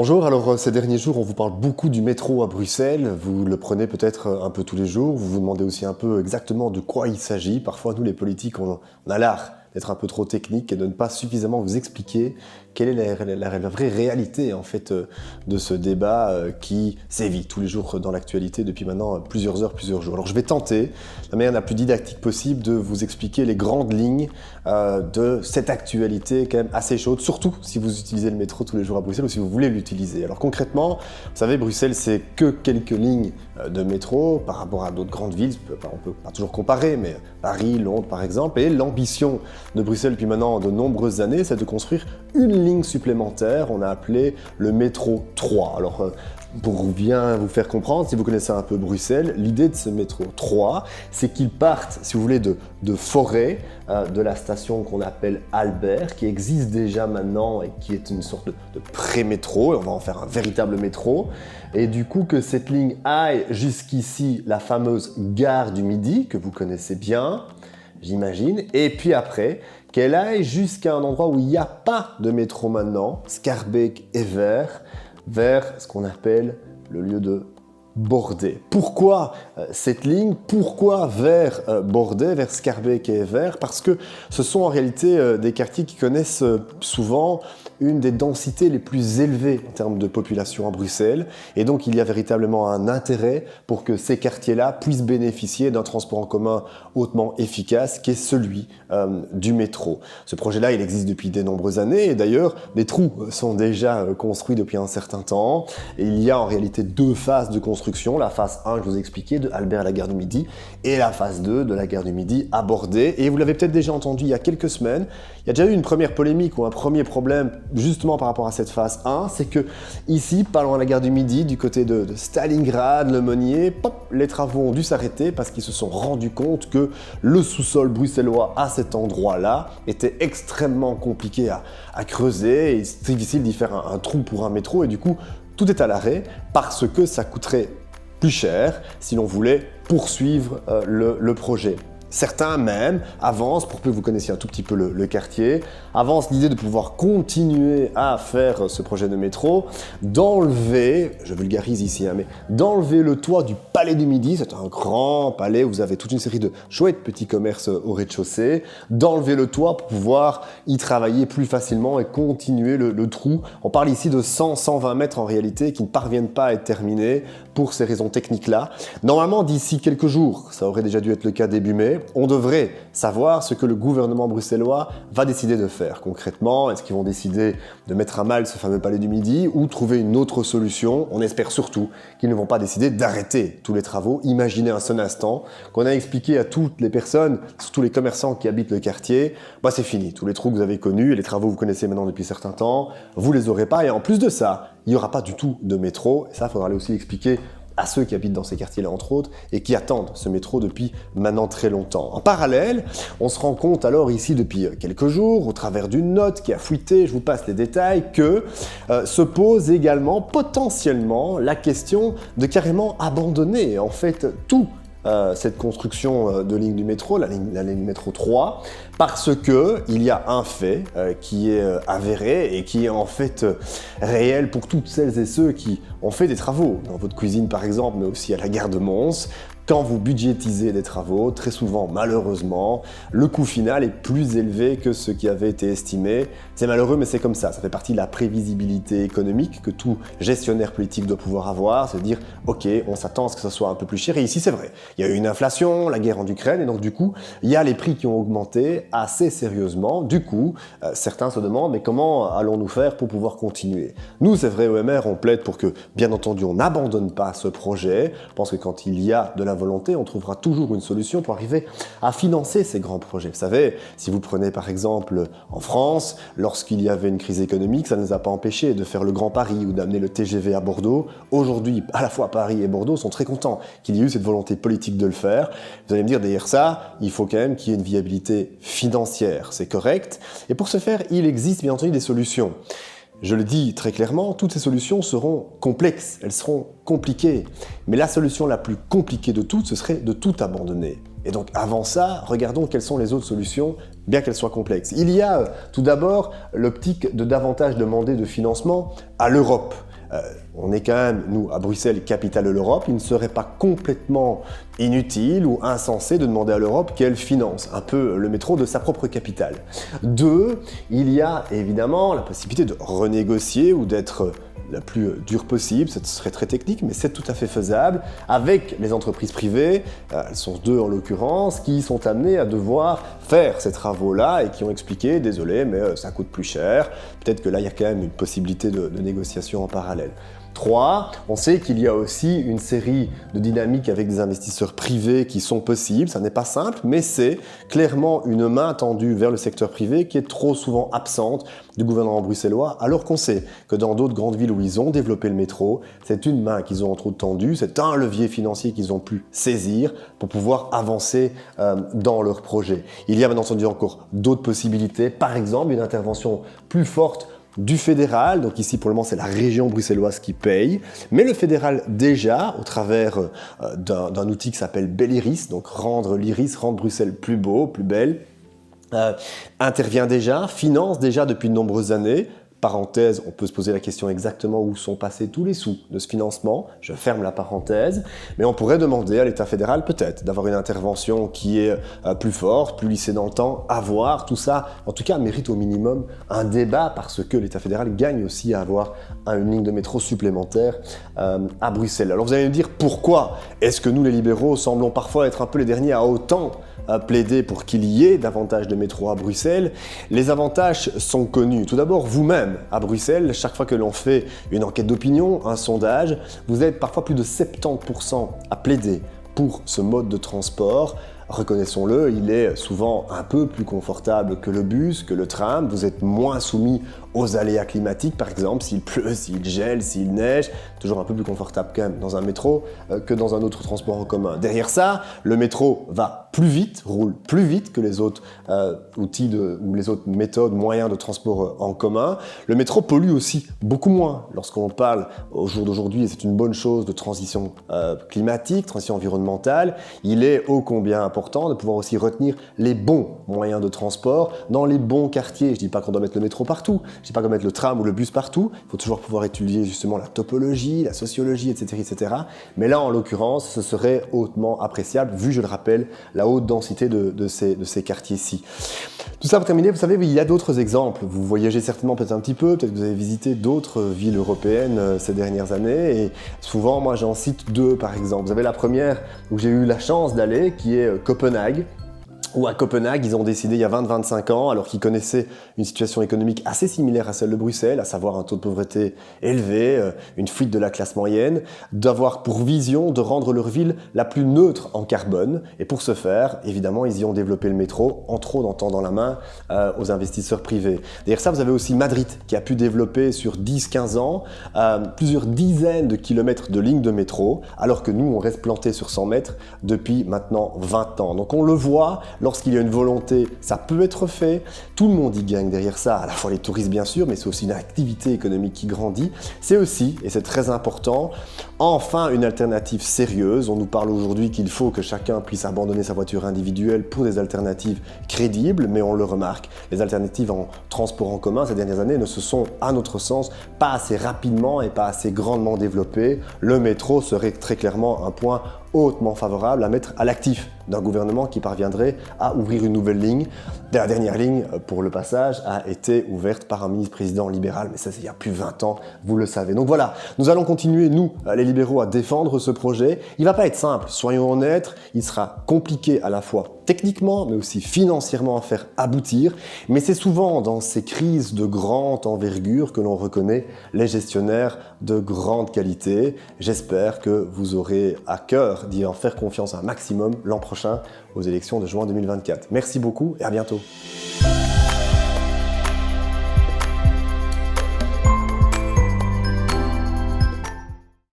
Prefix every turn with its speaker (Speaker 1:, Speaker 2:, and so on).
Speaker 1: Bonjour, alors ces derniers jours on vous parle beaucoup du métro à Bruxelles, vous le prenez peut-être un peu tous les jours, vous vous demandez aussi un peu exactement de quoi il s'agit. Parfois nous les politiques on a l'art d'être un peu trop technique et de ne pas suffisamment vous expliquer quelle est la vraie réalité en fait de ce débat qui sévit tous les jours dans l'actualité depuis maintenant plusieurs heures, plusieurs jours. Alors je vais tenter, de la manière la plus didactique possible, de vous expliquer les grandes lignes de cette actualité quand même assez chaude, surtout si vous utilisez le métro tous les jours à Bruxelles ou si vous voulez l'utiliser. Alors concrètement, vous savez, Bruxelles c'est que quelques lignes de métro par rapport à d'autres grandes villes, on peut pas toujours comparer, mais Paris, Londres par exemple, et l'ambition de Bruxelles depuis maintenant de nombreuses années, c'est de construire une ligne supplémentaire, on a appelé le métro 3. Alors pour bien vous faire comprendre, si vous connaissez un peu Bruxelles, l'idée de ce métro 3, c'est qu'il parte, si vous voulez, de Forêt, de la station qu'on appelle Albert, qui existe déjà maintenant et qui est une sorte de pré-métro, et on va en faire un véritable métro, et du coup que cette ligne aille jusqu'ici, la fameuse gare du Midi, que vous connaissez bien, j'imagine, et puis après, qu'elle aille jusqu'à un endroit où il n'y a pas de métro maintenant, Schaerbeek et vers ce qu'on appelle le lieu de Bordé. Pourquoi cette ligne? Pourquoi vers Bordé, vers Schaerbeek et Evere? Parce que ce sont en réalité des quartiers qui connaissent souvent une des densités les plus élevées en termes de population à Bruxelles, et donc il y a véritablement un intérêt pour que ces quartiers-là puissent bénéficier d'un transport en commun hautement efficace qui est celui du métro. Ce projet-là, il existe depuis de nombreuses années, et d'ailleurs les trous sont déjà construits depuis un certain temps, et il y a en réalité deux phases de construction, la phase 1 que je vous ai expliqué, de Albert à la gare du Midi, et la phase 2 de la gare du Midi à Bordé, et vous l'avez peut-être déjà entendu il y a quelques semaines, il y a déjà eu une première polémique ou un premier problème justement par rapport à cette phase 1, c'est que ici, pas loin de la gare du Midi, du côté de Stalingrad, Le Monnier, les travaux ont dû s'arrêter parce qu'ils se sont rendus compte que le sous-sol bruxellois à cet endroit-là était extrêmement compliqué à creuser, et c'est difficile d'y faire un trou pour un métro, et du coup, tout est à l'arrêt parce que ça coûterait plus cher si l'on voulait poursuivre le projet. Certains même avancent, pour peu que vous connaissiez un tout petit peu le quartier, avancent l'idée de pouvoir continuer à faire ce projet de métro, d'enlever, je vulgarise ici, mais d'enlever le toit du Palais du Midi, c'est un grand palais où vous avez toute une série de chouettes petits commerces au rez-de-chaussée, d'enlever le toit pour pouvoir y travailler plus facilement et continuer le trou. On parle ici de 100-120 mètres en réalité qui ne parviennent pas à être terminés pour ces raisons techniques-là. Normalement, d'ici quelques jours, ça aurait déjà dû être le cas début mai, on devrait savoir ce que le gouvernement bruxellois va décider de faire. Concrètement, est-ce qu'ils vont décider de mettre à mal ce fameux Palais du Midi ou trouver une autre solution? On espère surtout qu'ils ne vont pas décider d'arrêter tous les travaux. Imaginez un seul instant qu'on a expliqué à toutes les personnes, surtout les commerçants qui habitent le quartier, bah c'est fini, tous les trous que vous avez connus et les travaux que vous connaissez maintenant depuis certains temps, vous les aurez pas, et en plus de ça, il n'y aura pas du tout de métro, et ça, il faudra aller aussi l'expliquer à ceux qui habitent dans ces quartiers-là, entre autres, et qui attendent ce métro depuis maintenant très longtemps. En parallèle, on se rend compte alors ici depuis quelques jours, au travers d'une note qui a fuité, je vous passe les détails, que se pose également potentiellement la question de carrément abandonner en fait tout cette construction de ligne du métro, la ligne métro 3, parce que il y a un fait qui est avéré et qui est en fait réel pour toutes celles et ceux qui ont fait des travaux dans votre cuisine par exemple, mais aussi à la gare de Mons. Quand vous budgétisez des travaux, très souvent, malheureusement, le coût final est plus élevé que ce qui avait été estimé. C'est malheureux, mais c'est comme ça. Ça fait partie de la prévisibilité économique que tout gestionnaire politique doit pouvoir avoir, se dire « Ok, on s'attend à ce que ça soit un peu plus cher. » Et ici, c'est vrai. Il y a eu une inflation, la guerre en Ukraine, et donc du coup, il y a les prix qui ont augmenté assez sérieusement. Du coup, certains se demandent « Mais comment allons-nous faire pour pouvoir continuer ?» Nous, c'est vrai, OMR, on plaide pour que, bien entendu, on n'abandonne pas ce projet. Je pense que quand il y a de la volonté, on trouvera toujours une solution pour arriver à financer ces grands projets. Vous savez, si vous prenez par exemple en France, lorsqu'il y avait une crise économique, ça ne nous a pas empêché de faire le Grand Paris ou d'amener le TGV à Bordeaux. Aujourd'hui, à la fois Paris et Bordeaux sont très contents qu'il y ait eu cette volonté politique de le faire. Vous allez me dire, derrière ça, il faut quand même qu'il y ait une viabilité financière. C'est correct. Et pour ce faire, il existe bien entendu des solutions. Je le dis très clairement, toutes ces solutions seront complexes, elles seront compliquées. Mais la solution la plus compliquée de toutes, ce serait de tout abandonner. Et donc avant ça, regardons quelles sont les autres solutions, bien qu'elles soient complexes. Il y a tout d'abord l'optique de davantage demander de financement à l'Europe. on est quand même, nous, à Bruxelles, capitale de l'Europe, il ne serait pas complètement inutile ou insensé de demander à l'Europe qu'elle finance un peu le métro de sa propre capitale. 2, il y a évidemment la possibilité de renégocier ou d'être la plus dure possible, ce serait très technique, mais c'est tout à fait faisable avec les entreprises privées, elles sont 2 en l'occurrence, qui sont amenées à devoir faire ces travaux-là et qui ont expliqué, désolé, mais ça coûte plus cher, peut-être que là il y a quand même une possibilité de négociation en parallèle. 3, on sait qu'il y a aussi une série de dynamiques avec des investisseurs privés qui sont possibles. Ça n'est pas simple, mais c'est clairement une main tendue vers le secteur privé qui est trop souvent absente du gouvernement bruxellois, alors qu'on sait que dans d'autres grandes villes où ils ont développé le métro, c'est une main qu'ils ont entre autres tendue, c'est un levier financier qu'ils ont pu saisir pour pouvoir avancer dans leur projet. Il y a bien entendu encore d'autres possibilités, par exemple une intervention plus forte du fédéral, donc ici pour le moment c'est la région bruxelloise qui paye, mais le fédéral déjà, au travers d'un outil qui s'appelle Belliris, donc rendre l'Iris, rendre Bruxelles plus beau, plus belle, intervient déjà, finance déjà depuis de nombreuses années. Parenthèse, on peut se poser la question exactement où sont passés tous les sous de ce financement, je ferme la parenthèse, mais on pourrait demander à l'État fédéral peut-être d'avoir une intervention qui est plus forte, plus lissée dans le temps, à voir, tout ça, en tout cas mérite au minimum un débat parce que l'État fédéral gagne aussi à avoir une ligne de métro supplémentaire à Bruxelles. Alors vous allez me dire pourquoi est-ce que nous les libéraux semblons parfois être un peu les derniers à autant plaider pour qu'il y ait davantage de métro à Bruxelles? Les avantages sont connus. Tout d'abord, vous-même, à Bruxelles, chaque fois que l'on fait une enquête d'opinion, un sondage, vous êtes parfois plus de 70% à plaider pour ce mode de transport. Reconnaissons-le, il est souvent un peu plus confortable que le bus, que le tram. Vous êtes moins soumis aux aléas climatiques, par exemple, s'il pleut, s'il gèle, s'il neige. Toujours un peu plus confortable quand même dans un métro que dans un autre transport en commun. Derrière ça, le métro va plus vite, roule plus vite que les autres outils ou les autres méthodes, moyens de transport en commun. Le métro pollue aussi beaucoup moins lorsqu'on parle au jour d'aujourd'hui, et c'est une bonne chose, de transition climatique, transition environnementale. Il est ô combien important de pouvoir aussi retenir les bons moyens de transport dans les bons quartiers. Je ne dis pas qu'on doit mettre le métro partout, je ne dis pas qu'on doit mettre le tram ou le bus partout, il faut toujours pouvoir étudier justement la topologie, la sociologie, etc. Mais là, en l'occurrence, ce serait hautement appréciable, vu, je le rappelle, la haute densité de ces quartiers-ci. Tout ça pour terminer, vous savez, il y a d'autres exemples. Vous voyagez certainement peut-être un petit peu, peut-être que vous avez visité d'autres villes européennes ces dernières années, et souvent, moi, j'en cite 2 par exemple. Vous avez la première où j'ai eu la chance d'aller, qui est Copenhague, où à Copenhague, ils ont décidé il y a 20-25 ans, alors qu'ils connaissaient une situation économique assez similaire à celle de Bruxelles, à savoir un taux de pauvreté élevé, une fuite de la classe moyenne, d'avoir pour vision de rendre leur ville la plus neutre en carbone. Et pour ce faire, évidemment, ils y ont développé le métro, entre autres en tendant la main aux investisseurs privés. Derrière ça, vous avez aussi Madrid, qui a pu développer sur 10-15 ans plusieurs dizaines de kilomètres de lignes de métro, alors que nous, on reste plantés sur 100 mètres depuis maintenant 20 ans. Donc on le voit, lorsqu'il y a une volonté, ça peut être fait. Tout le monde y gagne derrière ça, à la fois les touristes bien sûr, mais c'est aussi une activité économique qui grandit. C'est aussi, et c'est très important, enfin une alternative sérieuse. On nous parle aujourd'hui qu'il faut que chacun puisse abandonner sa voiture individuelle pour des alternatives crédibles, mais on le remarque, les alternatives en transport en commun ces dernières années ne se sont, à notre sens, pas assez rapidement et pas assez grandement développées. Le métro serait très clairement un point hautement favorable à mettre à l'actif d'un gouvernement qui parviendrait à ouvrir une nouvelle ligne. La dernière ligne, pour le passage, a été ouverte par un ministre-président libéral, mais ça c'est il y a plus de 20 ans, vous le savez. Donc voilà, nous allons continuer, nous, les libéraux, à défendre ce projet. Il ne va pas être simple, soyons honnêtes, il sera compliqué à la fois techniquement, mais aussi financièrement à faire aboutir. Mais c'est souvent dans ces crises de grande envergure que l'on reconnaît les gestionnaires de grande qualité. J'espère que vous aurez à cœur d'y en faire confiance un maximum l'an prochain aux élections de juin 2024. Merci beaucoup et à bientôt.